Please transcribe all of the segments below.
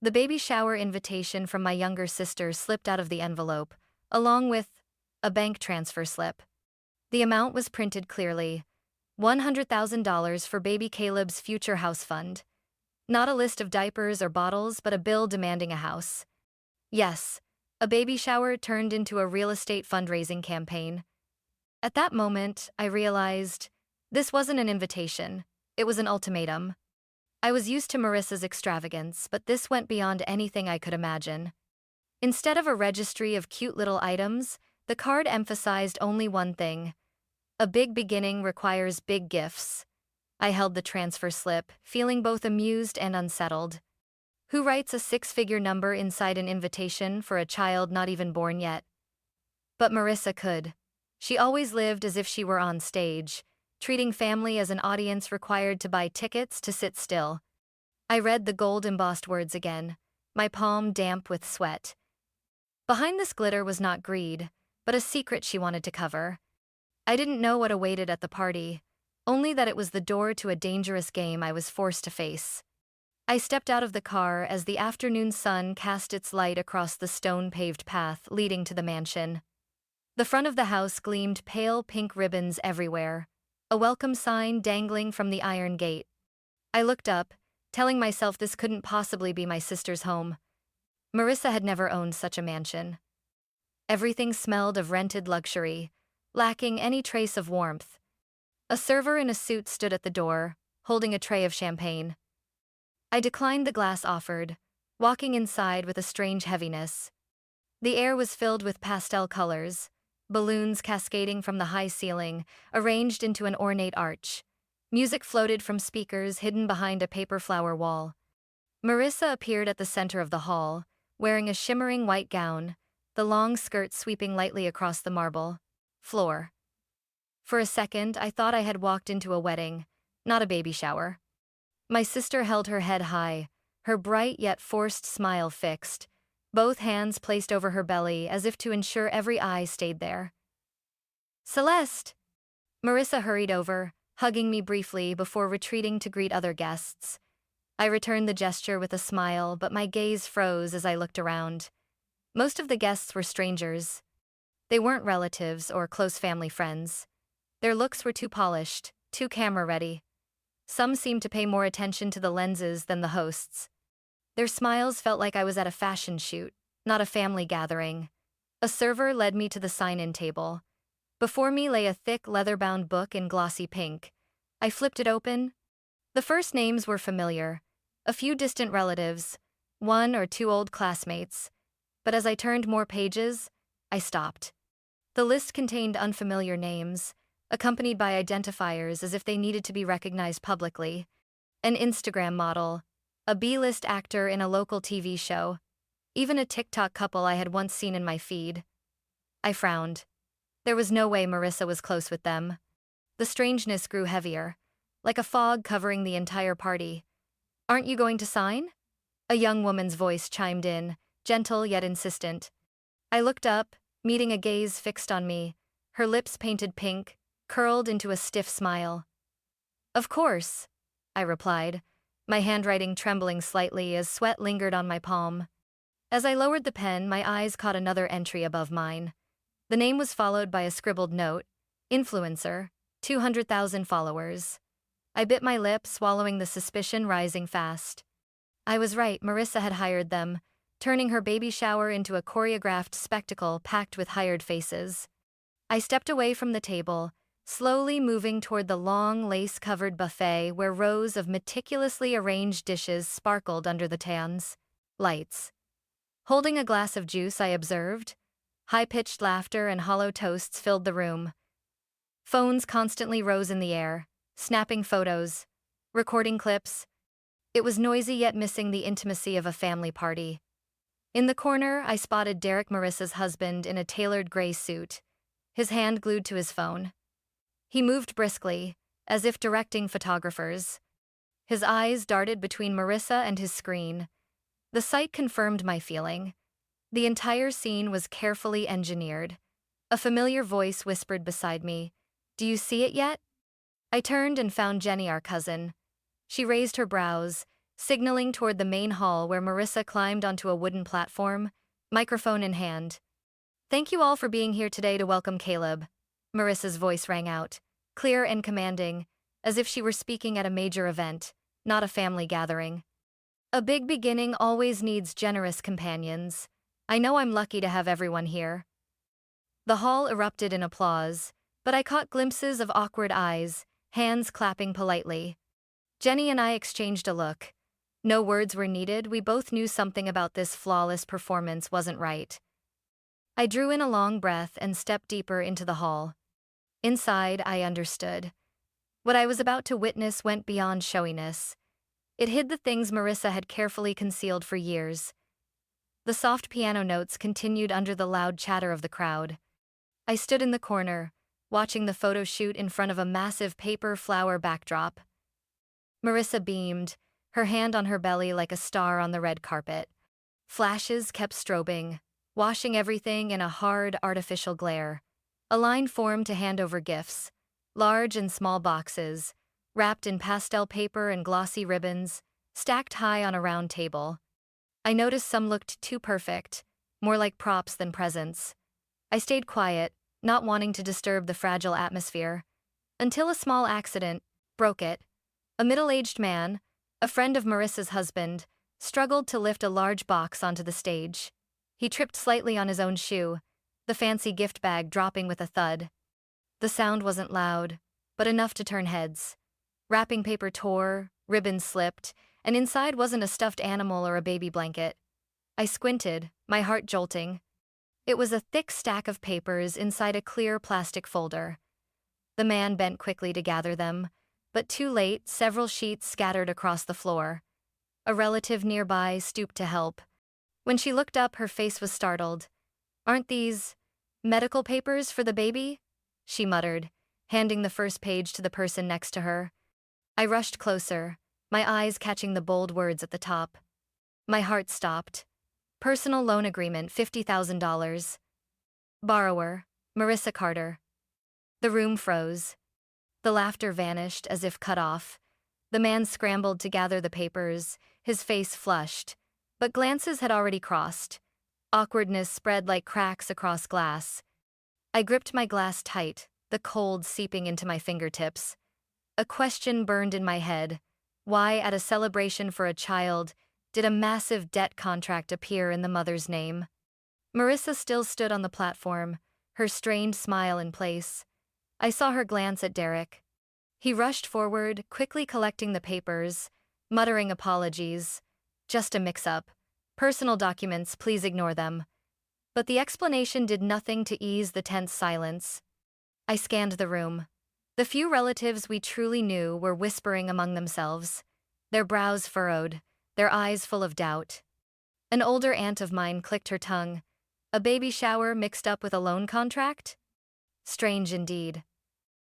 The baby shower invitation from my younger sister slipped out of the envelope, along with a bank transfer slip. The amount was printed clearly: $100,000 for baby Caleb's future house fund. Not a list of diapers or bottles, but a bill demanding a house. Yes, a baby shower turned into a real estate fundraising campaign. At that moment, I realized this wasn't an invitation, it was an ultimatum. I was used to Marissa's extravagance, but this went beyond anything I could imagine. Instead of a registry of cute little items, the card emphasized only one thing: a big beginning requires big gifts. I held the transfer slip, feeling both amused and unsettled. Who writes a six-figure number inside an invitation for a child not even born yet? But Marissa could. She always lived as if she were on stage, treating family as an audience required to buy tickets to sit still. I read the gold-embossed words again, my palm damp with sweat. Behind this glitter was not greed, but a secret she wanted to cover. I didn't know what awaited at the party, only that it was the door to a dangerous game I was forced to face. I stepped out of the car as the afternoon sun cast its light across the stone-paved path leading to the mansion. The front of the house gleamed pale pink ribbons everywhere, a welcome sign dangling from the iron gate. I looked up, telling myself this couldn't possibly be my sister's home. Marissa had never owned such a mansion. Everything smelled of rented luxury, lacking any trace of warmth. A server in a suit stood at the door, holding a tray of champagne. I declined the glass offered, walking inside with a strange heaviness. The air was filled with pastel colors, balloons cascading from the high ceiling, arranged into an ornate arch. Music floated from speakers hidden behind a paper flower wall. Marissa appeared at the center of the hall, wearing a shimmering white gown, the long skirt sweeping lightly across the marble floor. For a second, I thought I had walked into a wedding, not a baby shower. My sister held her head high, her bright yet forced smile fixed, both hands placed over her belly as if to ensure every eye stayed there. "Celeste!" Marissa hurried over, hugging me briefly before retreating to greet other guests. I returned the gesture with a smile, but my gaze froze as I looked around. Most of the guests were strangers. They weren't relatives or close family friends. Their looks were too polished, too camera-ready. Some seemed to pay more attention to the lenses than the hosts. Their smiles felt like I was at a fashion shoot, not a family gathering. A server led me to the sign-in table. Before me lay a thick leather-bound book in glossy pink. I flipped it open. The first names were familiar, a few distant relatives, one or two old classmates. But as I turned more pages, I stopped. The list contained unfamiliar names, accompanied by identifiers as if they needed to be recognized publicly. An Instagram model, a B-list actor in a local TV show, even a TikTok couple I had once seen in my feed. I frowned. There was no way Marissa was close with them. The strangeness grew heavier, like a fog covering the entire party. "Aren't you going to sign?" A young woman's voice chimed in, gentle yet insistent. I looked up, meeting a gaze fixed on me, her lips painted pink, curled into a stiff smile. "Of course," I replied, my handwriting trembling slightly as sweat lingered on my palm. As I lowered the pen, my eyes caught another entry above mine. The name was followed by a scribbled note: influencer, 200,000 followers. I bit my lip, swallowing the suspicion rising fast. I was right, Marissa had hired them, turning her baby shower into a choreographed spectacle packed with hired faces. I stepped away from the table, slowly moving toward the long, lace-covered buffet where rows of meticulously arranged dishes sparkled under the tans lights. Holding a glass of juice, I observed. High-pitched laughter and hollow toasts filled the room. Phones constantly rose in the air, snapping photos, recording clips. It was noisy yet missing the intimacy of a family party. In the corner, I spotted Derek, Marissa's husband, in a tailored gray suit, his hand glued to his phone. He moved briskly, as if directing photographers. His eyes darted between Marissa and his screen. The sight confirmed my feeling. The entire scene was carefully engineered. A familiar voice whispered beside me, "Do you see it yet?" I turned and found Jenny, our cousin. She raised her brows, signaling toward the main hall where Marissa climbed onto a wooden platform, microphone in hand. "Thank you all for being here today to welcome Caleb." Marissa's voice rang out, clear and commanding, as if she were speaking at a major event, not a family gathering. "A big beginning always needs generous companions. I know I'm lucky to have everyone here." The hall erupted in applause, but I caught glimpses of awkward eyes, hands clapping politely. Jenny and I exchanged a look. No words were needed, we both knew something about this flawless performance wasn't right. I drew in a long breath and stepped deeper into the hall. Inside, I understood. What I was about to witness went beyond showiness. It hid the things Marissa had carefully concealed for years. The soft piano notes continued under the loud chatter of the crowd. I stood in the corner, watching the photo shoot in front of a massive paper flower backdrop. Marissa beamed, her hand on her belly like a star on the red carpet. Flashes kept strobing, washing everything in a hard, artificial glare. A line formed to hand over gifts, large and small boxes, wrapped in pastel paper and glossy ribbons, stacked high on a round table. I noticed some looked too perfect, more like props than presents. I stayed quiet, not wanting to disturb the fragile atmosphere, until a small accident broke it. A middle-aged man, a friend of Marissa's husband, struggled to lift a large box onto the stage. He tripped slightly on his own shoe, the fancy gift bag dropping with a thud. The sound wasn't loud, but enough to turn heads. Wrapping paper tore, ribbons slipped, and inside wasn't a stuffed animal or a baby blanket. I squinted, my heart jolting. It was a thick stack of papers inside a clear plastic folder. The man bent quickly to gather them, but too late, several sheets scattered across the floor. A relative nearby stooped to help. When she looked up, her face was startled. "Aren't these medical papers for the baby?" she muttered, handing the first page to the person next to her. I rushed closer, my eyes catching the bold words at the top. My heart stopped. Personal loan agreement, $50,000. Borrower, Marissa Carter. The room froze. The laughter vanished as if cut off. The man scrambled to gather the papers, his face flushed, but glances had already crossed. Awkwardness spread like cracks across glass. I gripped my glass tight, the cold seeping into my fingertips. A question burned in my head. Why, at a celebration for a child, did a massive debt contract appear in the mother's name? Marissa still stood on the platform, her strained smile in place. I saw her glance at Derek. He rushed forward, quickly collecting the papers, muttering apologies. "Just a mix-up. Personal documents, please ignore them." But the explanation did nothing to ease the tense silence. I scanned the room. The few relatives we truly knew were whispering among themselves, their brows furrowed, their eyes full of doubt. An older aunt of mine clicked her tongue. A baby shower mixed up with a loan contract? Strange indeed.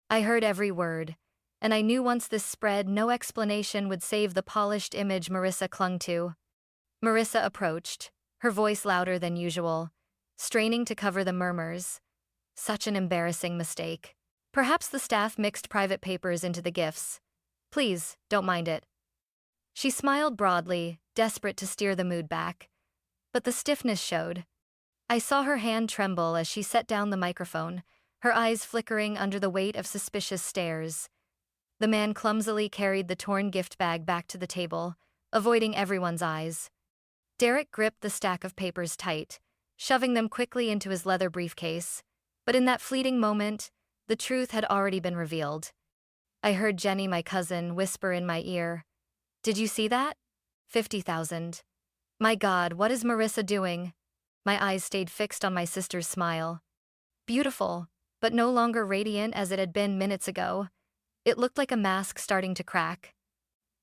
I heard every word, and I knew once this spread, no explanation would save the polished image Marissa clung to. Marissa approached, her voice louder than usual, straining to cover the murmurs. Such an embarrassing mistake. Perhaps the staff mixed private papers into the gifts. Please, don't mind it. She smiled broadly, desperate to steer the mood back. But the stiffness showed. I saw her hand tremble as she set down the microphone, her eyes flickering under the weight of suspicious stares. The man clumsily carried the torn gift bag back to the table, avoiding everyone's eyes. Derek gripped the stack of papers tight, shoving them quickly into his leather briefcase. But in that fleeting moment, the truth had already been revealed. I heard Jenny, my cousin, whisper in my ear, "Did you see that? 50,000. My God, what is Marissa doing?" My eyes stayed fixed on my sister's smile. Beautiful, but no longer radiant as it had been minutes ago. It looked like a mask starting to crack.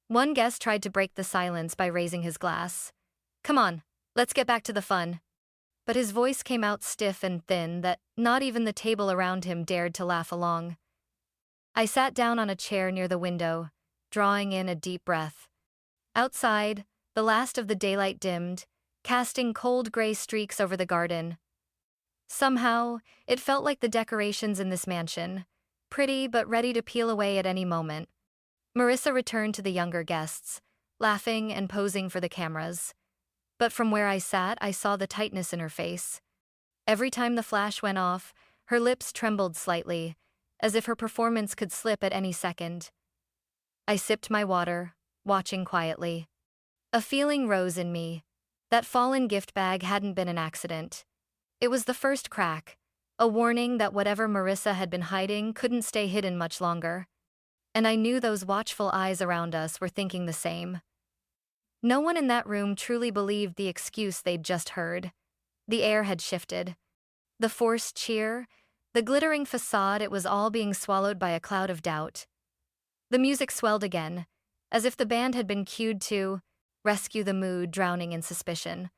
One guest tried to break the silence by raising his glass. "Come on, let's get back to the fun." But his voice came out stiff and thin that not even the table around him dared to laugh along. I sat down on a chair near the window, drawing in a deep breath. Outside, the last of the daylight dimmed, casting cold gray streaks over the garden. Somehow, it felt like the decorations in this mansion, pretty but ready to peel away at any moment. Marissa returned to the younger guests, laughing and posing for the cameras. But from where I sat, I saw the tightness in her face. Every time the flash went off, her lips trembled slightly, as if her performance could slip at any second. I sipped my water, watching quietly. A feeling rose in me. That fallen gift bag hadn't been an accident. It was the first crack, a warning that whatever Marissa had been hiding couldn't stay hidden much longer. And I knew those watchful eyes around us were thinking the same. No one in that room truly believed the excuse they'd just heard. The air had shifted. The forced cheer, the glittering facade, it was all being swallowed by a cloud of doubt. The music swelled again, as if the band had been cued to rescue the mood drowning in suspicion.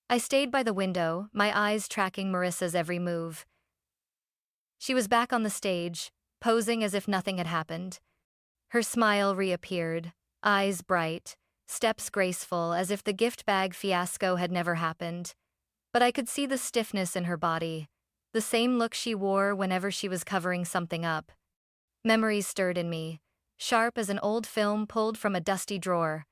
I stayed by the window, my eyes tracking Marissa's every move. She was back on the stage, posing as if nothing had happened. Her smile reappeared, eyes bright, steps graceful, as if the gift bag fiasco had never happened. But I could see the stiffness in her body, the same look she wore whenever she was covering something up. Memories stirred in me, sharp as an old film pulled from a dusty drawer.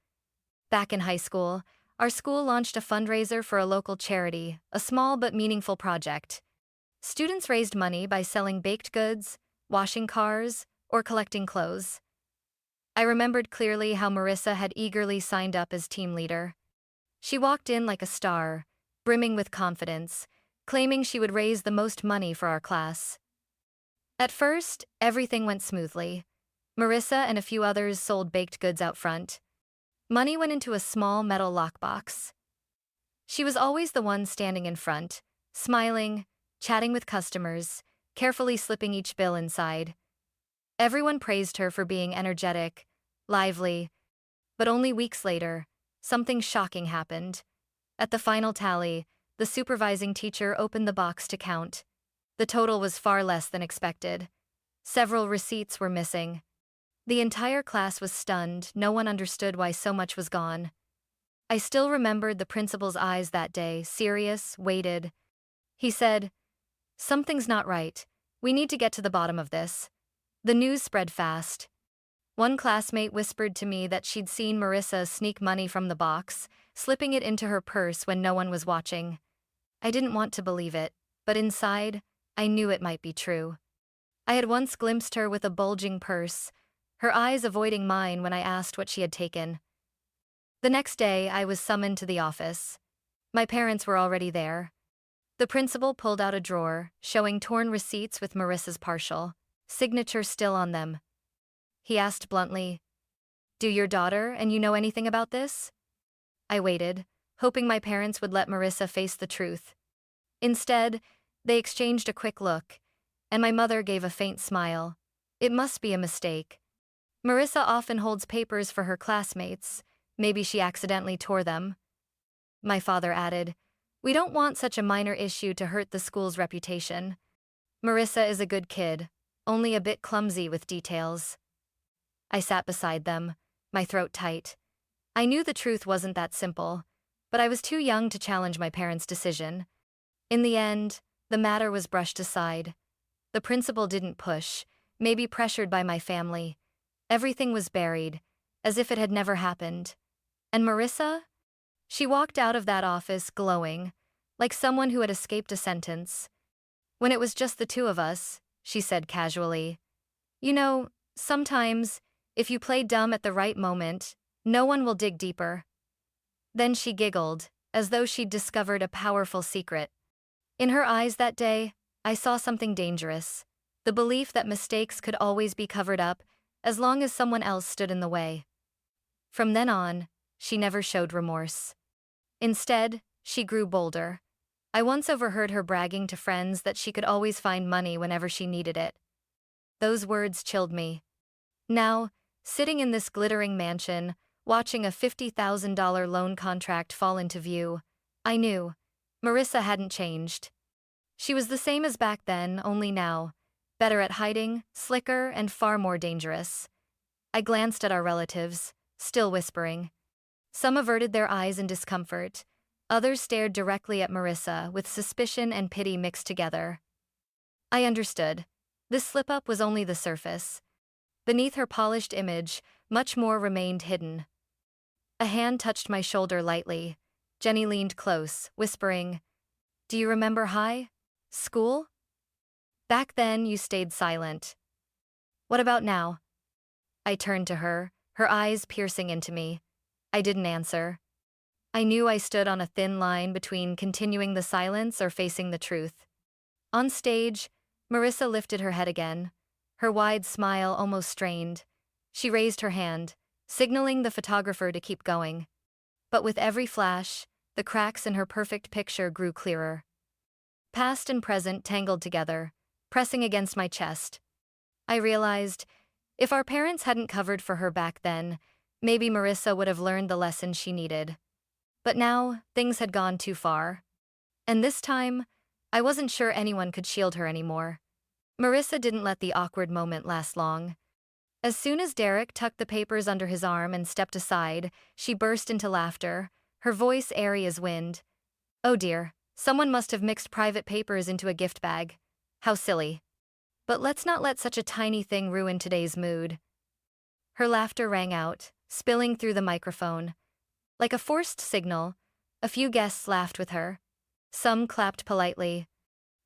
Back in high school, our school launched a fundraiser for a local charity, a small but meaningful project. Students raised money by selling baked goods, washing cars, or collecting clothes. I remembered clearly how Marissa had eagerly signed up as team leader. She walked in like a star, brimming with confidence, claiming she would raise the most money for our class. At first, everything went smoothly. Marissa and a few others sold baked goods out front. Money went into a small metal lockbox. She was always the one standing in front, smiling, chatting with customers, carefully slipping each bill inside. Everyone praised her for being energetic, lively, but only weeks later, something shocking happened. At the final tally, the supervising teacher opened the box to count. The total was far less than expected. Several receipts were missing. The entire class was stunned, no one understood why so much was gone. I still remembered the principal's eyes that day, serious, weighted. He said, "Something's not right. We need to get to the bottom of this." The news spread fast. One classmate whispered to me that she'd seen Marissa sneak money from the box, slipping it into her purse when no one was watching. I didn't want to believe it, but inside, I knew it might be true. I had once glimpsed her with a bulging purse, her eyes avoiding mine when I asked what she had taken. The next day, I was summoned to the office. My parents were already there. The principal pulled out a drawer, showing torn receipts with Marissa's partial signature still on them. He asked bluntly, "Do your daughter and you know anything about this?" I waited, hoping my parents would let Marissa face the truth. Instead, they exchanged a quick look, and my mother gave a faint smile. It must be a mistake. Marissa often holds papers for her classmates. Maybe she accidentally tore them. My father added, "We don't want such a minor issue to hurt the school's reputation. Marissa is a good kid, only a bit clumsy with details." I sat beside them, my throat tight. I knew the truth wasn't that simple, but I was too young to challenge my parents' decision. In the end, the matter was brushed aside. The principal didn't push, maybe pressured by my family. Everything was buried, as if it had never happened. And Marissa? She walked out of that office glowing, like someone who had escaped a sentence. When it was just the two of us, she said casually, "You know, sometimes, if you play dumb at the right moment, no one will dig deeper." Then she giggled, as though she'd discovered a powerful secret. In her eyes that day, I saw something dangerous, the belief that mistakes could always be covered up as long as someone else stood in the way. From then on, she never showed remorse. Instead, she grew bolder. I once overheard her bragging to friends that she could always find money whenever she needed it. Those words chilled me. Now, sitting in this glittering mansion, watching a $50,000 loan contract fall into view, I knew Marissa hadn't changed. She was the same as back then, only now, better at hiding, slicker, and far more dangerous. I glanced at our relatives, still whispering. Some averted their eyes in discomfort. Others stared directly at Marissa with suspicion and pity mixed together. I understood. This slip-up was only the surface. Beneath her polished image, much more remained hidden. A hand touched my shoulder lightly. Jenny leaned close, whispering, "Do you remember high school? Back then you stayed silent. What about now?" I turned to her, her eyes piercing into me. I didn't answer. I knew I stood on a thin line between continuing the silence or facing the truth. On stage, Marissa lifted her head again, her wide smile almost strained. She raised her hand, signaling the photographer to keep going. But with every flash, the cracks in her perfect picture grew clearer. Past and present tangled together, pressing against my chest. I realized, if our parents hadn't covered for her back then, maybe Marissa would have learned the lesson she needed. But now, things had gone too far. And this time, I wasn't sure anyone could shield her anymore. Marissa didn't let the awkward moment last long. As soon as Derek tucked the papers under his arm and stepped aside, she burst into laughter, her voice airy as wind. "Oh dear, someone must have mixed private papers into a gift bag. How silly. But let's not let such a tiny thing ruin today's mood." Her laughter rang out, spilling through the microphone. Like a forced signal, a few guests laughed with her. Some clapped politely.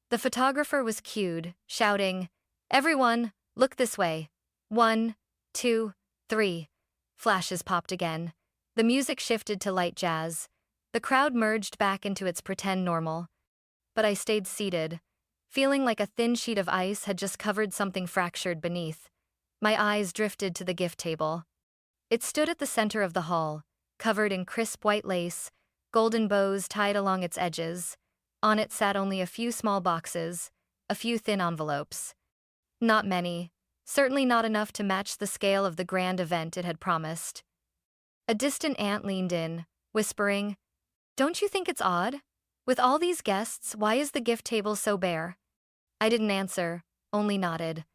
The photographer was cued, shouting, "Everyone, look this way. 1, 2, 3. Flashes popped again. The music shifted to light jazz. The crowd merged back into its pretend normal. But I stayed seated, feeling like a thin sheet of ice had just covered something fractured beneath. My eyes drifted to the gift table. It stood at the center of the hall, covered in crisp white lace, golden bows tied along its edges. On it sat only a few small boxes, a few thin envelopes. Not many, certainly not enough to match the scale of the grand event it had promised. A distant aunt leaned in, whispering, "Don't you think it's odd? With all these guests, why is the gift table so bare?" I didn't answer, only nodded.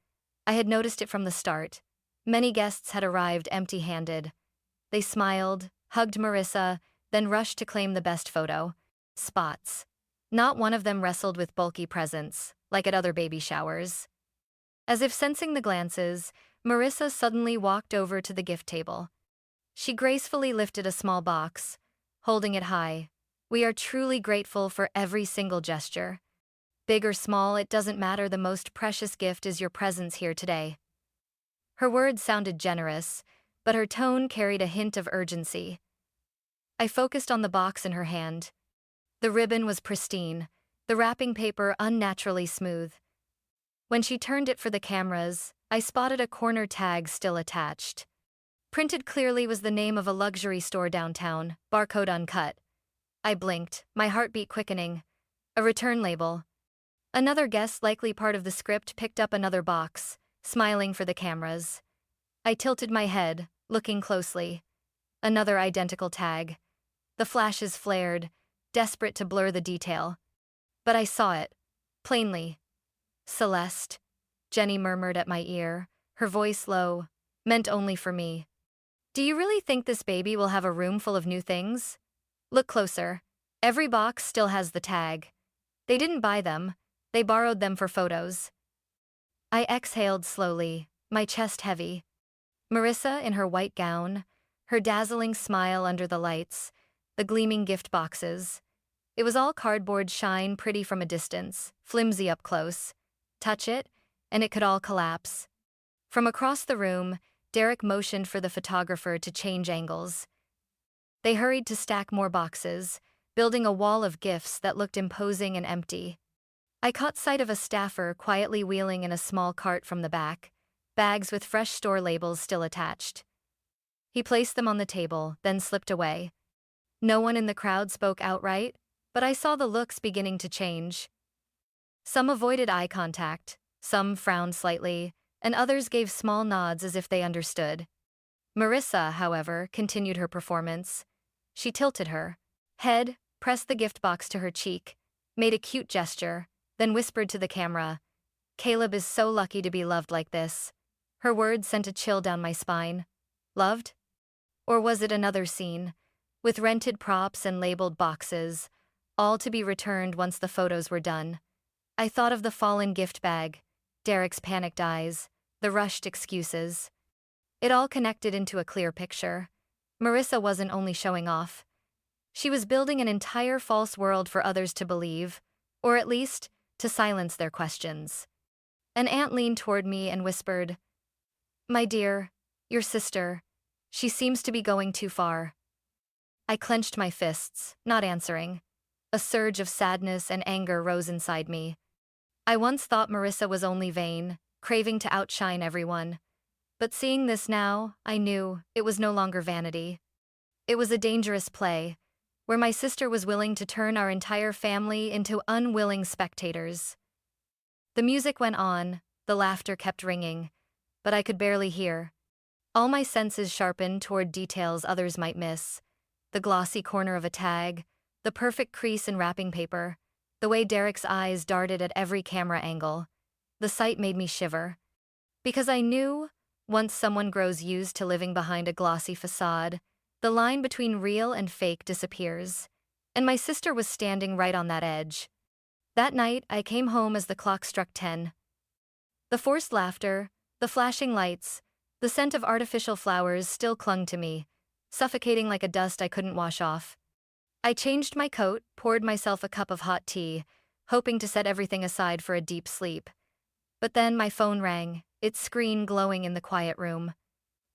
I had noticed it from the start. Many guests had arrived empty-handed. They smiled, hugged Marissa, then rushed to claim the best photo spots. Not one of them wrestled with bulky presents, like at other baby showers. As if sensing the glances, Marissa suddenly walked over to the gift table. She gracefully lifted a small box, holding it high. "We are truly grateful for every single gesture. Big or small, it doesn't matter, the most precious gift is your presence here today." Her words sounded generous, but her tone carried a hint of urgency. I focused on the box in her hand. The ribbon was pristine, the wrapping paper unnaturally smooth. When she turned it for the cameras, I spotted a corner tag still attached. Printed clearly was the name of a luxury store downtown, barcode uncut. I blinked, my heartbeat quickening. A return label. Another guest, likely part of the script, picked up another box, smiling for the cameras. I tilted my head, looking closely. Another identical tag. The flashes flared, desperate to blur the detail. But I saw it, plainly. "Celeste," Jenny murmured at my ear, her voice low, "meant only for me. Do you really think this baby will have a room full of new things? Look closer. Every box still has the tag. They didn't buy them, they borrowed them for photos." I exhaled slowly, my chest heavy. Marissa in her white gown, her dazzling smile under the lights, the gleaming gift boxes. It was all cardboard shine, pretty from a distance, flimsy up close. Touch it, and it could all collapse. From across the room, Derek motioned for the photographer to change angles. They hurried to stack more boxes, building a wall of gifts that looked imposing and empty. I caught sight of a staffer quietly wheeling in a small cart from the back, bags with fresh store labels still attached. He placed them on the table, then slipped away. No one in the crowd spoke outright, but I saw the looks beginning to change. Some avoided eye contact, some frowned slightly, and others gave small nods as if they understood. Marissa, however, continued her performance. She tilted her head, pressed the gift box to her cheek, made a cute gesture, then whispered to the camera, "Caleb is so lucky to be loved like this." Her words sent a chill down my spine. Loved? Or was it another scene, with rented props and labeled boxes, all to be returned once the photos were done? I thought of the fallen gift bag, Derek's panicked eyes, the rushed excuses. It all connected into a clear picture. Marissa wasn't only showing off. She was building an entire false world for others to believe, or at least, to silence their questions. An aunt leaned toward me and whispered, "My dear, your sister, she seems to be going too far." I clenched my fists, not answering. A surge of sadness and anger rose inside me. I once thought Marissa was only vain, craving to outshine everyone. But seeing this now, I knew it was no longer vanity. It was a dangerous play, where my sister was willing to turn our entire family into unwilling spectators. The music went on, the laughter kept ringing, but I could barely hear. All my senses sharpened toward details others might miss. The glossy corner of a tag, the perfect crease in wrapping paper, the way Derek's eyes darted at every camera angle. The sight made me shiver. Because I knew, once someone grows used to living behind a glossy facade, the line between real and fake disappears. And my sister was standing right on that edge. That night, I came home as the clock struck 10. The forced laughter, the flashing lights, the scent of artificial flowers still clung to me, suffocating like a dust I couldn't wash off. I changed my coat, poured myself a cup of hot tea, hoping to set everything aside for a deep sleep. But then my phone rang, its screen glowing in the quiet room.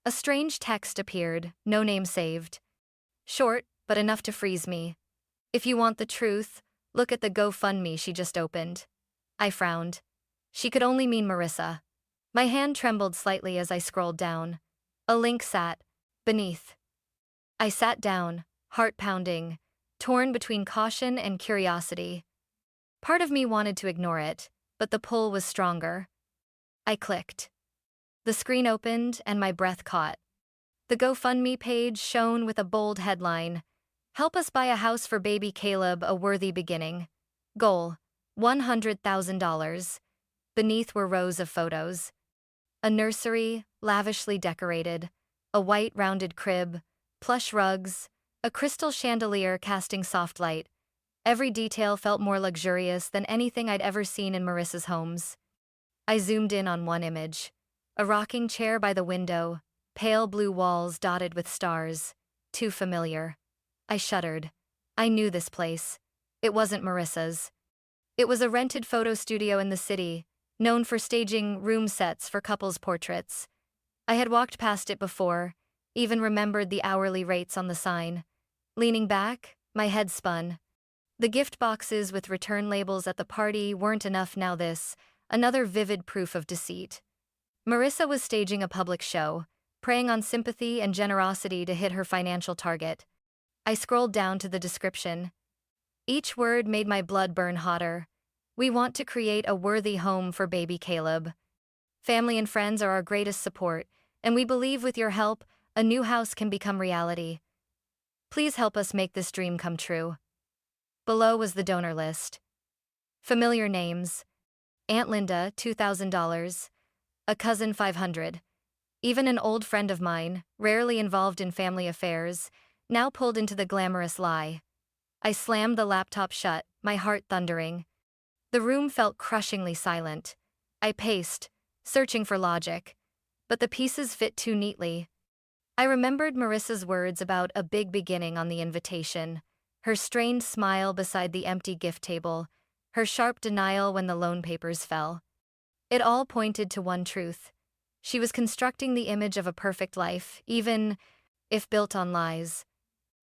A strange text appeared, no name saved. Short, but enough to freeze me. "If you want the truth, look at the GoFundMe she just opened." I frowned. She could only mean Marissa. My hand trembled slightly as I scrolled down. A link sat beneath. I sat down, heart pounding, torn between caution and curiosity. Part of me wanted to ignore it, but the pull was stronger. I clicked. The screen opened and my breath caught. The GoFundMe page shone with a bold headline, "Help us buy a house for baby Caleb, a worthy beginning. Goal, $100,000. Beneath were rows of photos. A nursery, lavishly decorated, a white rounded crib, plush rugs, a crystal chandelier casting soft light. Every detail felt more luxurious than anything I'd ever seen in Marissa's homes. I zoomed in on one image. A rocking chair by the window, pale blue walls dotted with stars. Too familiar. I shuddered. I knew this place. It wasn't Marissa's. It was a rented photo studio in the city, known for staging room sets for couples' portraits. I had walked past it before, even remembered the hourly rates on the sign. Leaning back, my head spun. The gift boxes with return labels at the party weren't enough now this, another vivid proof of deceit. Marissa was staging a public show, preying on sympathy and generosity to hit her financial target. I scrolled down to the description. Each word made my blood burn hotter. "We want to create a worthy home for baby Caleb. Family and friends are our greatest support, and we believe with your help, a new house can become reality. Please help us make this dream come true." Below was the donor list. Familiar names. Aunt Linda, $2,000. A cousin, $500. Even an old friend of mine, rarely involved in family affairs, now pulled into the glamorous lie. I slammed the laptop shut, my heart thundering. The room felt crushingly silent. I paced, searching for logic, but the pieces fit too neatly. I remembered Marissa's words about a big beginning on the invitation, her strained smile beside the empty gift table, her sharp denial when the loan papers fell. It all pointed to one truth. She was constructing the image of a perfect life, even if built on lies.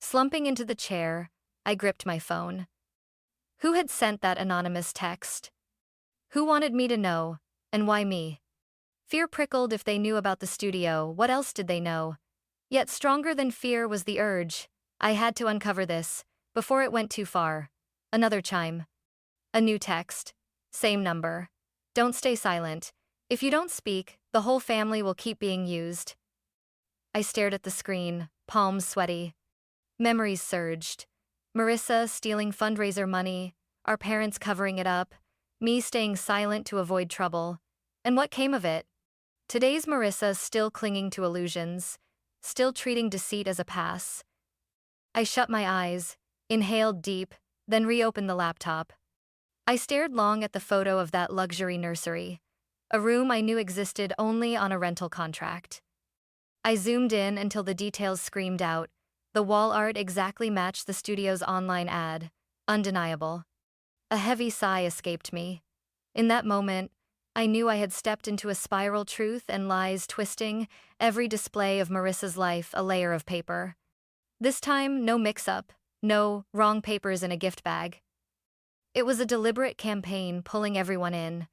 Slumping into the chair, I gripped my phone. Who had sent that anonymous text? Who wanted me to know, and why me? Fear prickled. If they knew about the studio, what else did they know? Yet stronger than fear was the urge. I had to uncover this, before it went too far. Another chime. A new text. Same number. "Don't stay silent. If you don't speak, the whole family will keep being used." I stared at the screen, palms sweaty. Memories surged. Marissa stealing fundraiser money, our parents covering it up, me staying silent to avoid trouble. And what came of it? Today's Marissa still clinging to illusions, still treating deceit as a pass. I shut my eyes, inhaled deep, then reopened the laptop. I stared long at the photo of that luxury nursery, a room I knew existed only on a rental contract. I zoomed in until the details screamed out. The wall art exactly matched the studio's online ad. Undeniable. A heavy sigh escaped me. In that moment, I knew I had stepped into a spiral, truth and lies twisting, every display of Marissa's life a layer of paper. This time, no mix-up, no wrong papers in a gift bag. It was a deliberate campaign pulling everyone in.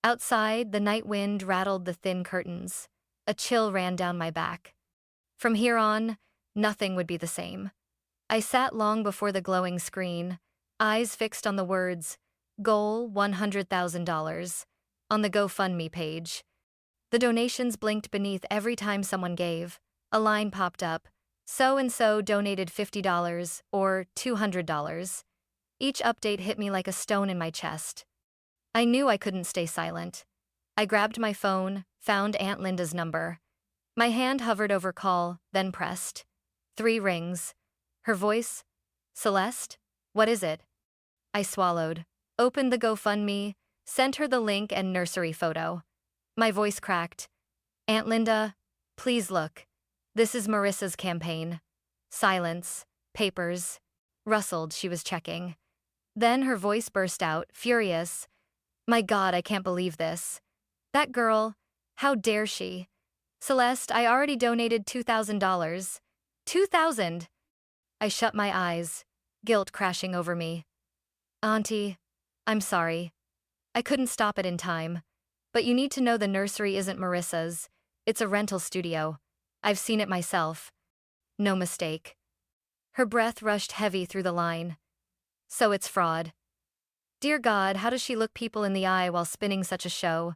Outside, the night wind rattled the thin curtains. A chill ran down my back. From here on, nothing would be the same. I sat long before the glowing screen, eyes fixed on the words, "Goal $100,000, on the GoFundMe page. The donations blinked beneath every time someone gave. A line popped up. So-and-so donated $50 or $200. Each update hit me like a stone in my chest. I knew I couldn't stay silent. I grabbed my phone, found Aunt Linda's number. My hand hovered over call, then pressed. 3 rings. Her voice, "Celeste? What is it?" I swallowed, opened the GoFundMe, sent her the link and nursery photo. My voice cracked. "Aunt Linda, please look. This is Marissa's campaign." Silence, papers. Rustled, she was checking. Then her voice burst out, furious. "My God, I can't believe this. That girl, how dare she? Celeste, I already donated $2,000. 2,000! I shut my eyes, guilt crashing over me. "Auntie, I'm sorry. I couldn't stop it in time. But you need to know the nursery isn't Marissa's. It's a rental studio. I've seen it myself. No mistake." Her breath rushed heavy through the line. "So it's fraud." Dear God, how does she look people in the eye while spinning such a show?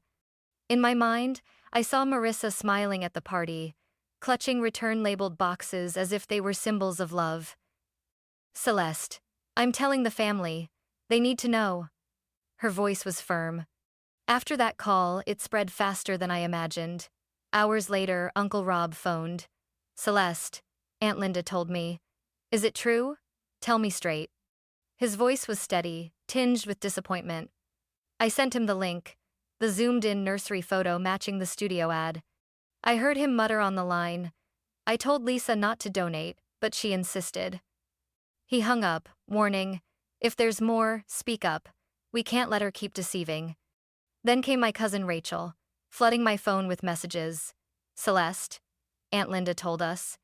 In my mind, I saw Marissa smiling at the party, clutching return-labeled boxes as if they were symbols of love. "Celeste, I'm telling the family. They need to know." Her voice was firm. After that call, it spread faster than I imagined. Hours later, Uncle Rob phoned. "Celeste," Aunt Linda told me. "Is it true? Tell me straight." His voice was steady, tinged with disappointment. I sent him the link, the zoomed-in nursery photo matching the studio ad. I heard him mutter on the line. "I told Lisa not to donate, but she insisted." He hung up, warning, "If there's more, speak up. We can't let her keep deceiving." Then came my cousin Rachel, flooding my phone with messages. "Celeste," Aunt Linda told us.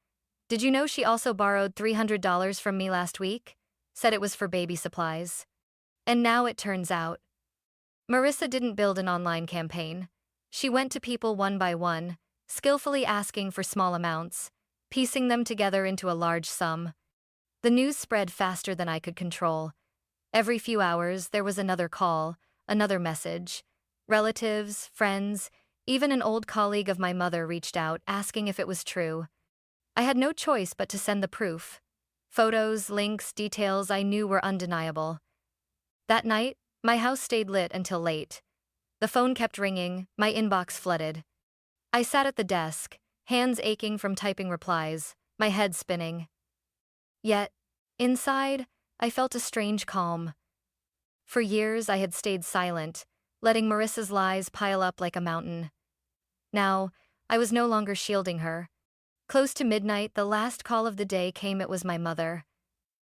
"Did you know she also borrowed $300 from me last week? Said it was for baby supplies." And now it turns out. Marissa didn't build an online campaign. She went to people one by one, skillfully asking for small amounts, piecing them together into a large sum. The news spread faster than I could control. Every few hours, there was another call, another message. Relatives, friends, even an old colleague of my mother reached out, asking if it was true. I had no choice but to send the proof. Photos, links, details I knew were undeniable. That night, my house stayed lit until late. The phone kept ringing, my inbox flooded. I sat at the desk, hands aching from typing replies, my head spinning. Yet, inside, I felt a strange calm. For years, I had stayed silent, letting Marissa's lies pile up like a mountain. Now, I was no longer shielding her. Close to midnight, the last call of the day came. It was my mother.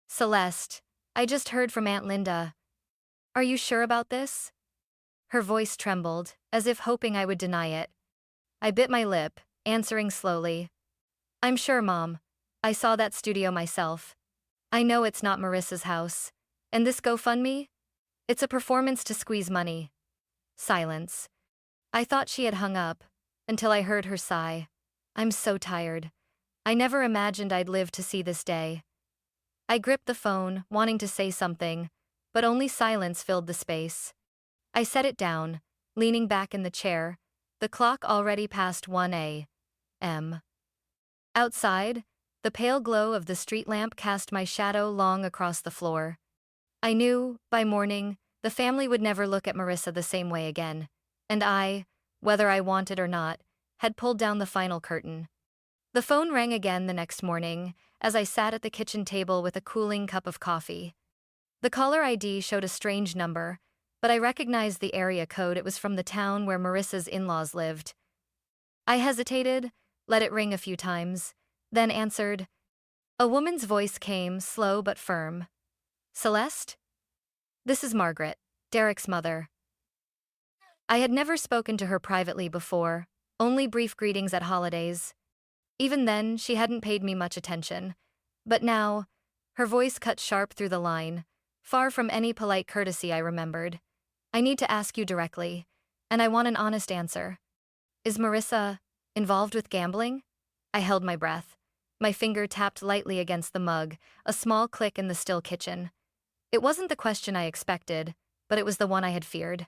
"Celeste, I just heard from Aunt Linda. Are you sure about this?" Her voice trembled, as if hoping I would deny it. I bit my lip, answering slowly. "I'm sure, Mom. I saw that studio myself. I know it's not Marissa's house. And this GoFundMe? It's a performance to squeeze money." Silence. I thought she had hung up, until I heard her sigh. "I'm so tired. I never imagined I'd live to see this day." I gripped the phone, wanting to say something, but only silence filled the space. I set it down, leaning back in the chair, the clock already past 1 a.m. Outside, the pale glow of the street lamp cast my shadow long across the floor. I knew, by morning, the family would never look at Marissa the same way again, and I, whether I wanted or not, had pulled down the final curtain. The phone rang again the next morning, as I sat at the kitchen table with a cooling cup of coffee. The caller ID showed a strange number, but I recognized the area code. It was from the town where Marissa's in-laws lived. I hesitated, let it ring a few times, then answered. A woman's voice came, slow but firm. Celeste? This is Margaret, Derek's mother. I had never spoken to her privately before, only brief greetings at holidays. Even then, she hadn't paid me much attention. But now, her voice cut sharp through the line, far from any polite courtesy I remembered. I need to ask you directly, and I want an honest answer. Is Marissa involved with gambling? I held my breath. My finger tapped lightly against the mug, a small click in the still kitchen. It wasn't the question I expected, but it was the one I had feared.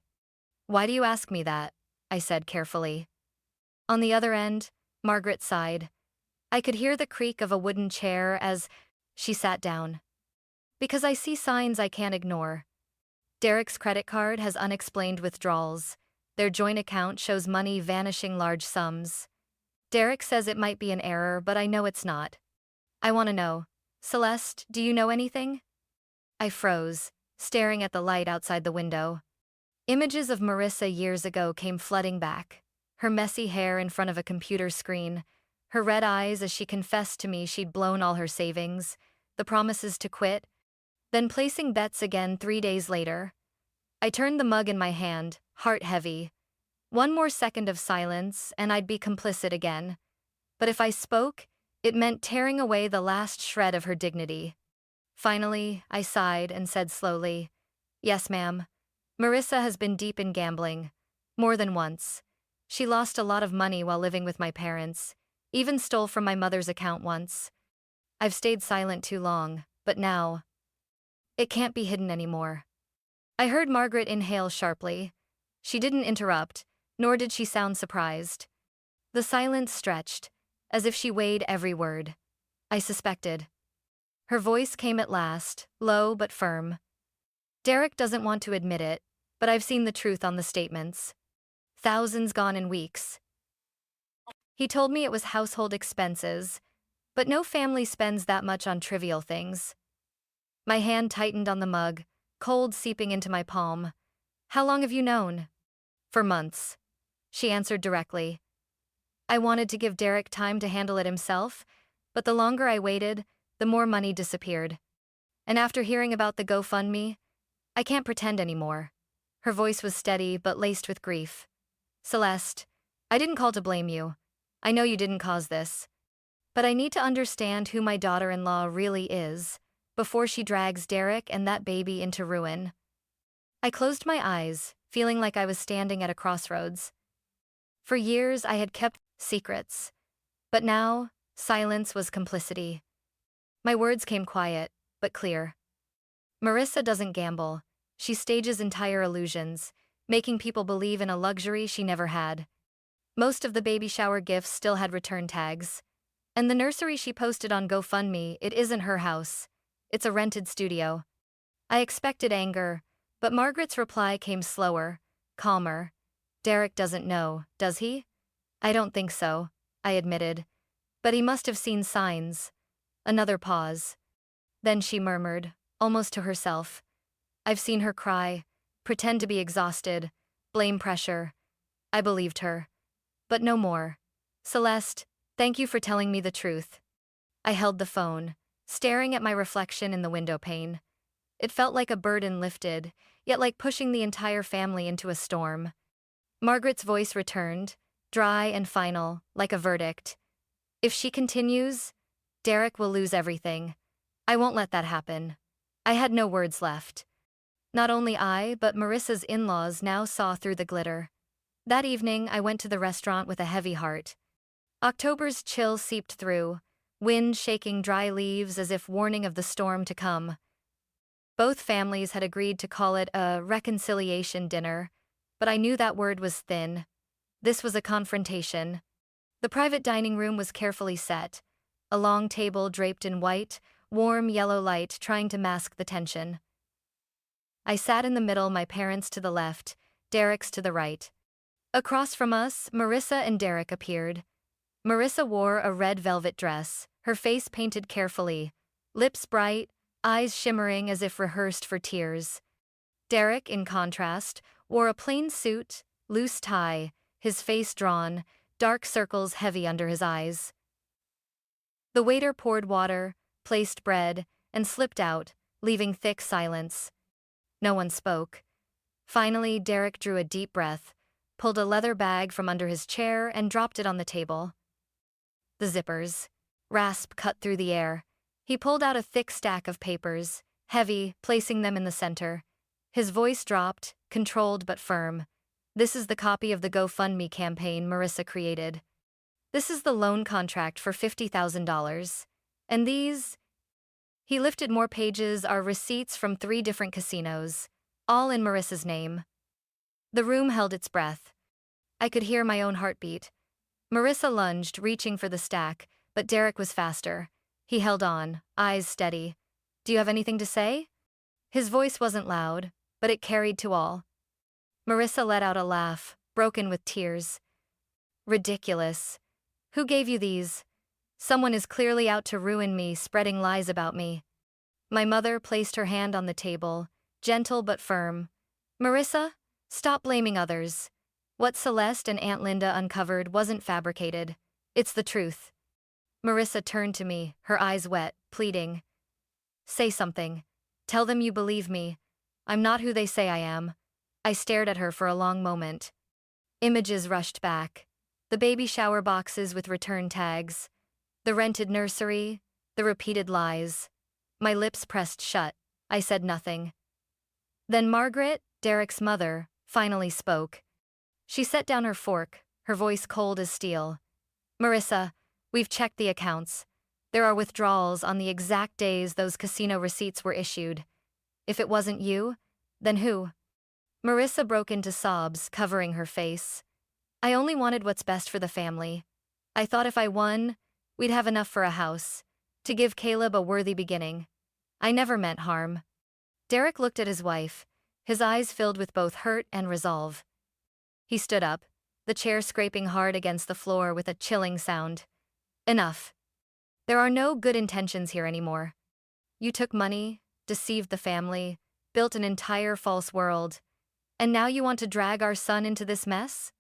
Why do you ask me that? I said carefully. On the other end, Margaret sighed. I could hear the creak of a wooden chair as she sat down. Because I see signs I can't ignore. Derek's credit card has unexplained withdrawals. Their joint account shows money vanishing large sums. Derek says it might be an error, but I know it's not. I want to know. Celeste, do you know anything? I froze, staring at the light outside the window. Images of Marissa years ago came flooding back. Her messy hair in front of a computer screen, her red eyes as she confessed to me she'd blown all her savings, the promises to quit, then placing bets again 3 days later. I turned the mug in my hand, heart heavy. One more second of silence, and I'd be complicit again. But if I spoke, it meant tearing away the last shred of her dignity. Finally, I sighed and said slowly, Yes, ma'am. Marissa has been deep in gambling. More than once. She lost a lot of money while living with my parents, even stole from my mother's account once. I've stayed silent too long, but now, it can't be hidden anymore. I heard Margaret inhale sharply. She didn't interrupt, nor did she sound surprised. The silence stretched, as if she weighed every word. I suspected. Her voice came at last, low but firm. Derek doesn't want to admit it, but I've seen the truth on the statements. Thousands gone in weeks. He told me it was household expenses, but no family spends that much on trivial things. My hand tightened on the mug, cold seeping into my palm. How long have you known? For months. She answered directly. I wanted to give Derek time to handle it himself, but the longer I waited, the more money disappeared. And after hearing about the GoFundMe, I can't pretend anymore. Her voice was steady but laced with grief. Celeste, I didn't call to blame you. I know you didn't cause this. But I need to understand who my daughter-in-law really is before she drags Derek and that baby into ruin. I closed my eyes, feeling like I was standing at a crossroads. For years, I had kept secrets. But now, silence was complicity. My words came quiet, but clear. Marissa doesn't gamble. She stages entire illusions, making people believe in a luxury she never had. Most of the baby shower gifts still had return tags. And the nursery she posted on GoFundMe, it isn't her house. It's a rented studio. I expected anger, but Margaret's reply came slower, calmer. Derek doesn't know, does he? I don't think so, I admitted. But he must have seen signs. Another pause. Then she murmured, almost to herself. I've seen her cry, pretend to be exhausted, blame pressure. I believed her. But no more. Celeste, thank you for telling me the truth. I held the phone, staring at my reflection in the window pane. It felt like a burden lifted, yet like pushing the entire family into a storm. Margaret's voice returned, dry and final, like a verdict. If she continues, Derek will lose everything. I won't let that happen. I had no words left. Not only I, but Marissa's in-laws now saw through the glitter. That evening, I went to the restaurant with a heavy heart. October's chill seeped through, wind shaking dry leaves as if warning of the storm to come. Both families had agreed to call it a reconciliation dinner, but I knew that word was thin. This was a confrontation. The private dining room was carefully set, a long table draped in white, warm yellow light trying to mask the tension. I sat in the middle, my parents to the left, Derek's to the right. Across from us, Marissa and Derek appeared. Marissa wore a red velvet dress, her face painted carefully, lips bright, eyes shimmering as if rehearsed for tears. Derek, in contrast, wore a plain suit, loose tie, his face drawn, dark circles heavy under his eyes. The waiter poured water, placed bread, and slipped out, leaving thick silence. No one spoke. Finally, Derek drew a deep breath, pulled a leather bag from under his chair, and dropped it on the table. The zippers. Rasp cut through the air. He pulled out a thick stack of papers, heavy, placing them in the center. His voice dropped, controlled but firm. This is the copy of the GoFundMe campaign Marissa created. This is the loan contract for $50,000. And these... He lifted more pages, are receipts from 3 different casinos, all in Marissa's name. The room held its breath. I could hear my own heartbeat. Marissa lunged, reaching for the stack, but Derek was faster. He held on, eyes steady. Do you have anything to say? His voice wasn't loud, but it carried to all. Marissa let out a laugh, broken with tears. Ridiculous. Who gave you these? Someone is clearly out to ruin me, spreading lies about me. My mother placed her hand on the table, gentle but firm. Marissa, stop blaming others. What Celeste and Aunt Linda uncovered wasn't fabricated. It's the truth. Marissa turned to me, her eyes wet, pleading. Say something. Tell them you believe me. I'm not who they say I am. I stared at her for a long moment. Images rushed back. The baby shower boxes with return tags. The rented nursery. The repeated lies. My lips pressed shut. I said nothing. Then Margaret, Derek's mother, finally spoke. She set down her fork, her voice cold as steel. Marissa, we've checked the accounts. There are withdrawals on the exact days those casino receipts were issued. If it wasn't you, then who? Marissa broke into sobs, covering her face. I only wanted what's best for the family. I thought if I won, we'd have enough for a house, to give Caleb a worthy beginning. I never meant harm. Derek looked at his wife, his eyes filled with both hurt and resolve. He stood up, the chair scraping hard against the floor with a chilling sound. Enough. There are no good intentions here anymore. You took money, deceived the family, built an entire false world, and now you want to drag our son into this mess?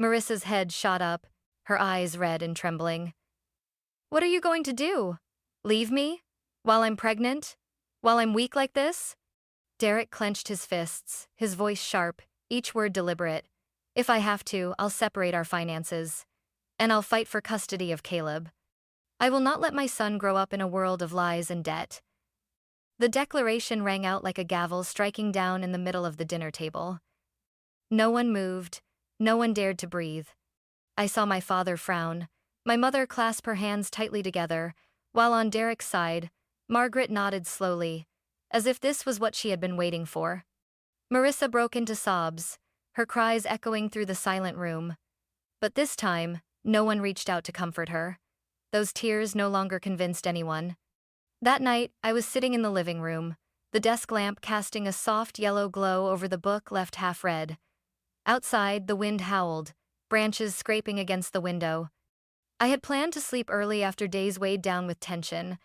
Marissa's head shot up, her eyes red and trembling. What are you going to do? Leave me? While I'm pregnant? While I'm weak like this? Derek clenched his fists, his voice sharp, each word deliberate. If I have to, I'll separate our finances. And I'll fight for custody of Caleb. I will not let my son grow up in a world of lies and debt. The declaration rang out like a gavel striking down in the middle of the dinner table. No one moved, no one dared to breathe. I saw my father frown, my mother clasp her hands tightly together, while on Derek's side, Margaret nodded slowly, as if this was what she had been waiting for. Marissa broke into sobs, her cries echoing through the silent room. But this time, no one reached out to comfort her. Those tears no longer convinced anyone. That night, I was sitting in the living room, the desk lamp casting a soft yellow glow over the book left half read. Outside, the wind howled, branches scraping against the window. I had planned to sleep early after days weighed down with tension,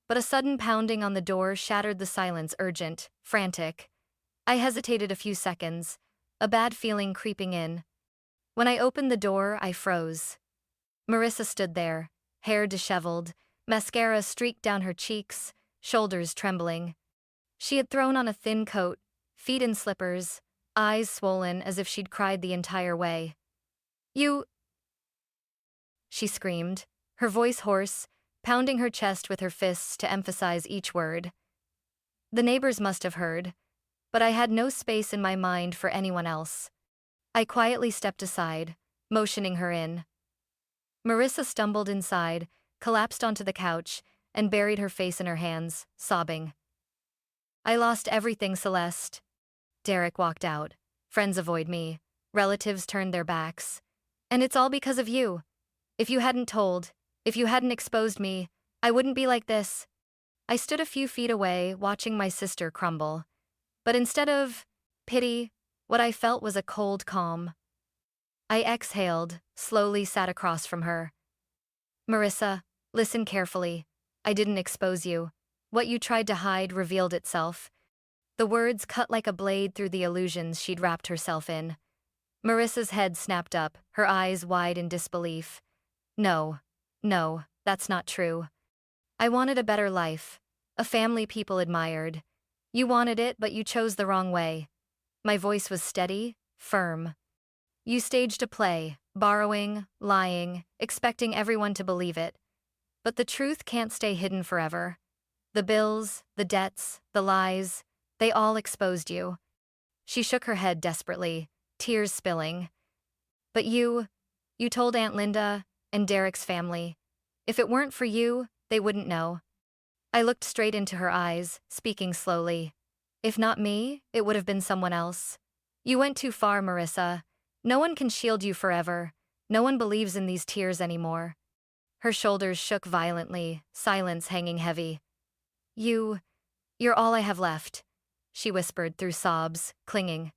but a sudden pounding on the door shattered the silence, urgent, frantic. I hesitated a few seconds, a bad feeling creeping in. When I opened the door, I froze. Marissa stood there, hair disheveled, mascara streaked down her cheeks, shoulders trembling. She had thrown on a thin coat, feet in slippers, eyes swollen as if she'd cried the entire way. You... She screamed, her voice hoarse, pounding her chest with her fists to emphasize each word. The neighbors must have heard, but I had no space in my mind for anyone else. I quietly stepped aside, motioning her in. Marissa stumbled inside, collapsed onto the couch, and buried her face in her hands, sobbing. I lost everything, Celeste. Derek walked out. Friends avoid me. Relatives turned their backs. And it's all because of you. If you hadn't told, if you hadn't exposed me, I wouldn't be like this. I stood a few feet away, watching my sister crumble. But instead of pity, what I felt was a cold calm. I exhaled, slowly sat across from her. Marissa, listen carefully. I didn't expose you. What you tried to hide revealed itself. The words cut like a blade through the illusions she'd wrapped herself in. Marissa's head snapped up, her eyes wide in disbelief. No, no, that's not true. I wanted a better life. A family people admired. You wanted it, but you chose the wrong way. My voice was steady, firm. You staged a play, borrowing, lying, expecting everyone to believe it. But the truth can't stay hidden forever. The bills, the debts, the lies, they all exposed you. She shook her head desperately, tears spilling. But you told Aunt Linda and Derek's family. If it weren't for you, they wouldn't know. I looked straight into her eyes, speaking slowly. If not me, it would have been someone else. You went too far, Marissa. No one can shield you forever. No one believes in these tears anymore. Her shoulders shook violently, silence hanging heavy. You're all I have left, she whispered through sobs, clinging.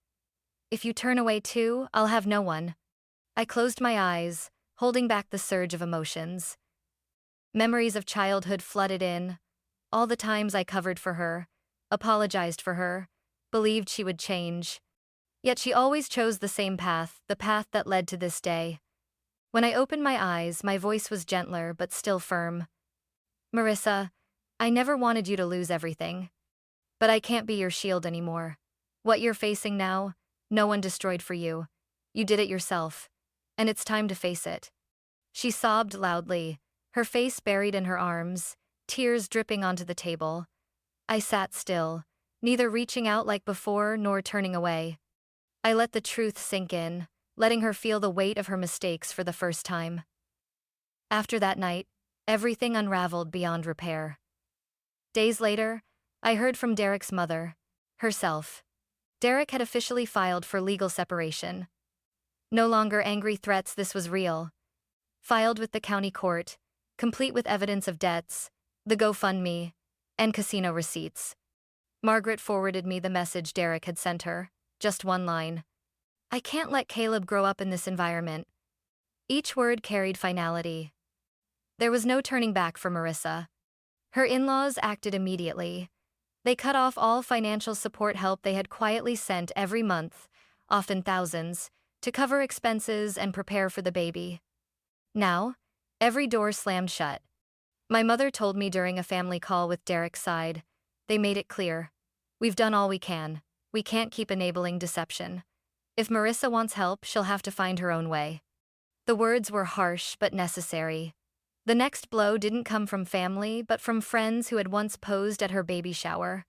If you turn away too, I'll have no one. I closed my eyes, holding back the surge of emotions. Memories of childhood flooded in, all the times I covered for her, apologized for her, believed she would change. Yet she always chose the same path, the path that led to this day. When I opened my eyes, my voice was gentler but still firm. Marissa, I never wanted you to lose everything. But I can't be your shield anymore. What you're facing now, no one destroyed for you. You did it yourself. And it's time to face it. She sobbed loudly, her face buried in her arms, tears dripping onto the table. I sat still, neither reaching out like before nor turning away. I let the truth sink in, letting her feel the weight of her mistakes for the first time. After that night, everything unraveled beyond repair. Days later, I heard from Derek's mother, herself. Derek had officially filed for legal separation. No longer angry threats, this was real. Filed with the county court, complete with evidence of debts, the GoFundMe, and casino receipts. Margaret forwarded me the message Derek had sent her, just one line. I can't let Caleb grow up in this environment. Each word carried finality. There was no turning back for Marissa. Her in-laws acted immediately. They cut off all financial support help they had quietly sent every month, often thousands, to cover expenses and prepare for the baby. Now, every door slammed shut. My mother told me during a family call with Derek's side, they made it clear. We've done all we can. We can't keep enabling deception. If Marissa wants help, she'll have to find her own way. The words were harsh but necessary. The next blow didn't come from family, but from friends who had once posed at her baby shower.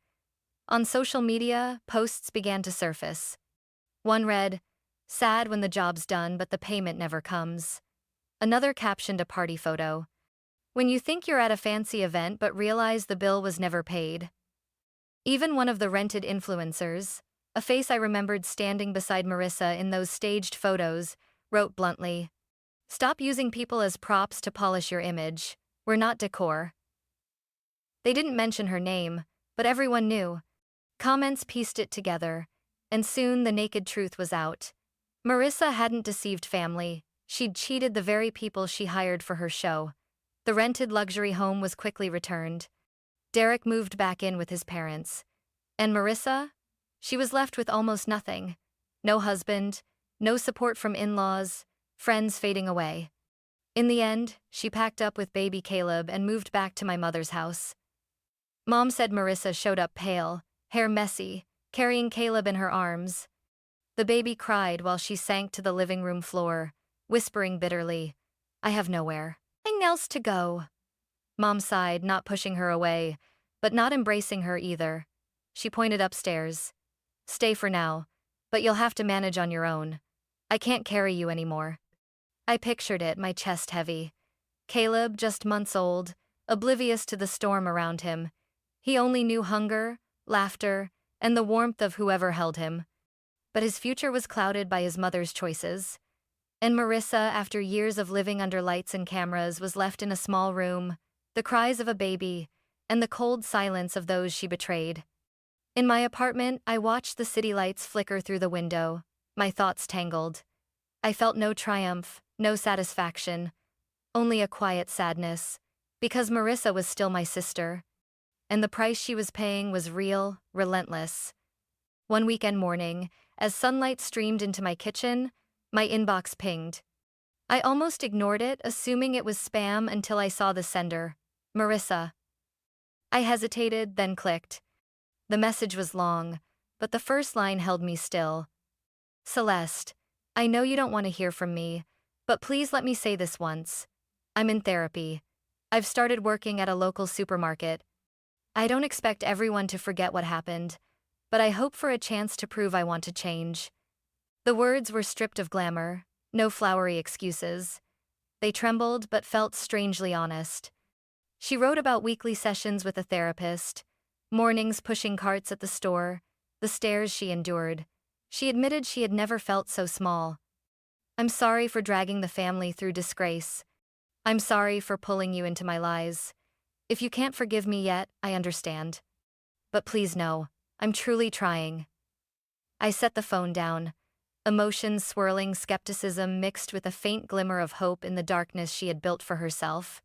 On social media, posts began to surface. One read, "Sad when the job's done, but the payment never comes." Another captioned a party photo. "When you think you're at a fancy event but realize the bill was never paid." Even one of the rented influencers, a face I remembered standing beside Marissa in those staged photos, wrote bluntly, "Stop using people as props to polish your image. We're not decor." They didn't mention her name, but everyone knew. Comments pieced it together, and soon the naked truth was out. Marissa hadn't deceived family. She'd cheated the very people she hired for her show. The rented luxury home was quickly returned. Derek moved back in with his parents. And Marissa? She was left with almost nothing. No husband, no support from in-laws, friends fading away. In the end, she packed up with baby Caleb and moved back to my mother's house. Mom said Marissa showed up pale, hair messy, carrying Caleb in her arms. The baby cried while she sank to the living room floor, whispering bitterly, "I have nowhere else to go." Mom sighed, not pushing her away, but not embracing her either. She pointed upstairs. "Stay for now, but you'll have to manage on your own. I can't carry you anymore." I pictured it, my chest heavy. Caleb, just months old, oblivious to the storm around him. He only knew hunger, laughter, and the warmth of whoever held him. But his future was clouded by his mother's choices. And Marissa, after years of living under lights and cameras, was left in a small room, the cries of a baby, and the cold silence of those she betrayed. In my apartment, I watched the city lights flicker through the window, my thoughts tangled. I felt no triumph, no satisfaction, only a quiet sadness, because Marissa was still my sister. And the price she was paying was real, relentless. One weekend morning, as sunlight streamed into my kitchen, My inbox pinged. I almost ignored it, assuming it was spam until I saw the sender. Marissa. I hesitated, then clicked. The message was long, but the first line held me still. Celeste, I know you don't want to hear from me, but please let me say this once. I'm in therapy. I've started working at a local supermarket. I don't expect everyone to forget what happened, but I hope for a chance to prove I want to change. The words were stripped of glamour, no flowery excuses. They trembled but felt strangely honest. She wrote about weekly sessions with a therapist, mornings pushing carts at the store, the stares she endured. She admitted she had never felt so small. I'm sorry for dragging the family through disgrace. I'm sorry for pulling you into my lies. If you can't forgive me yet, I understand. But please know, I'm truly trying. I set the phone down, emotions swirling, skepticism mixed with a faint glimmer of hope in the darkness she had built for herself.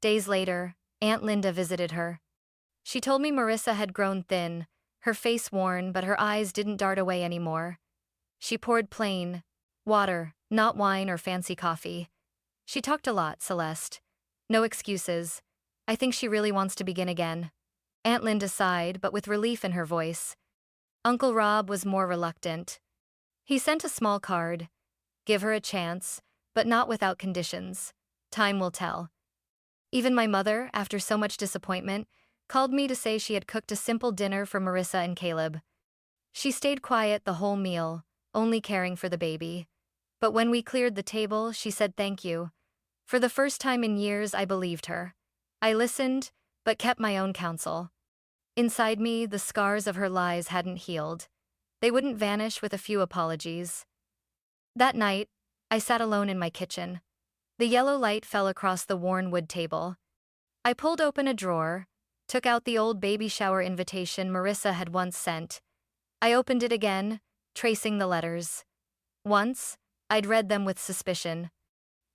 Days later, Aunt Linda visited her. She told me Marissa had grown thin, her face worn, but her eyes didn't dart away anymore. She poured plain water, not wine or fancy coffee. She talked a lot, Celeste. No excuses. I think she really wants to begin again. Aunt Linda sighed, but with relief in her voice. Uncle Rob was more reluctant. He sent a small card. Give her a chance, but not without conditions. Time will tell. Even my mother, after so much disappointment, called me to say she had cooked a simple dinner for Marissa and Caleb. She stayed quiet the whole meal, only caring for the baby. But when we cleared the table, she said thank you. For the first time in years, I believed her. I listened, but kept my own counsel. Inside me, the scars of her lies hadn't healed. They wouldn't vanish with a few apologies. That night, I sat alone in my kitchen. The yellow light fell across the worn wood table. I pulled open a drawer, took out the old baby shower invitation Marissa had once sent. I opened it again, tracing the letters. Once, I'd read them with suspicion.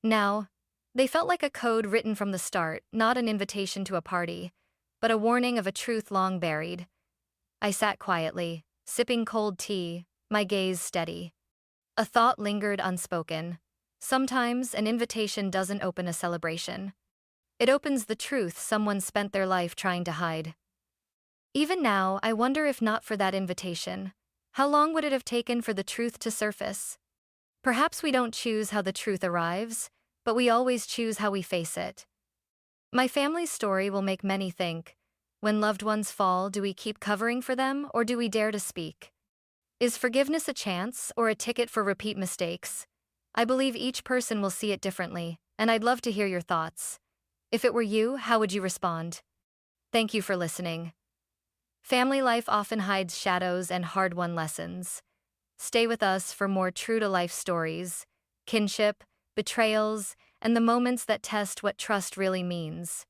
Now, they felt like a code written from the start, not an invitation to a party, but a warning of a truth long buried. I sat quietly, sipping cold tea, my gaze steady. A thought lingered unspoken. Sometimes an invitation doesn't open a celebration. It opens the truth someone spent their life trying to hide. Even now, I wonder if not for that invitation, how long would it have taken for the truth to surface? Perhaps we don't choose how the truth arrives, but we always choose how we face it. My family's story will make many think, when loved ones fall, do we keep covering for them or do we dare to speak? Is forgiveness a chance or a ticket for repeat mistakes? I believe each person will see it differently, and I'd love to hear your thoughts. If it were you, how would you respond? Thank you for listening. Family life often hides shadows and hard-won lessons. Stay with us for more true-to-life stories, kinship, betrayals, and the moments that test what trust really means.